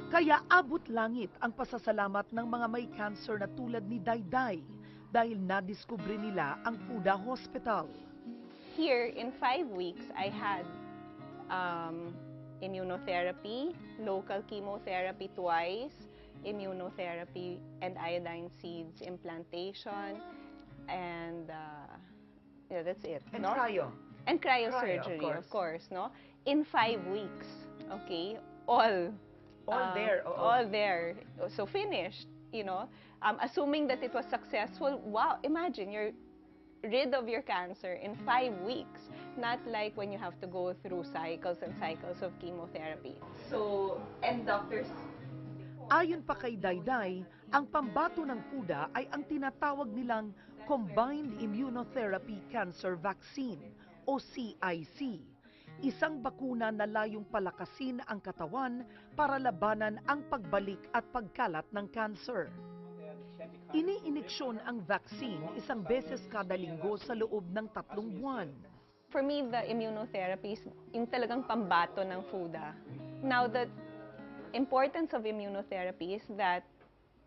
Kaya abot langit ang pasasalamat ng mga may cancer na tulad ni Dayday dahil nadiskubre nila ang FUDA Hospital. Here, in 5 weeks, I had immunotherapy, local chemotherapy twice, immunotherapy and iodine seeds implantation, and yeah, that's it. And no? cryo. And cryosurgery, of course, no? In 5 weeks, okay? All there. all there. So finished, you know. Assuming that it was successful, wow, imagine you're rid of your cancer in 5 weeks. Not like when you have to go through cycles and cycles of chemotherapy. So, and doctors... Ayon pa kay Dayday, ang pambato ng FUDA ay ang tinatawag nilang Combined Immunotherapy Cancer Vaccine o CIC. Isang bakuna na layong palakasin ang katawan para labanan ang pagbalik at pagkalat ng cancer. Iniiniksyon ang vaccine isang beses kada linggo sa loob ng 3 buwan. For me, the immunotherapy is yung talagang pambato ng FUDA. Now, the importance of immunotherapy is that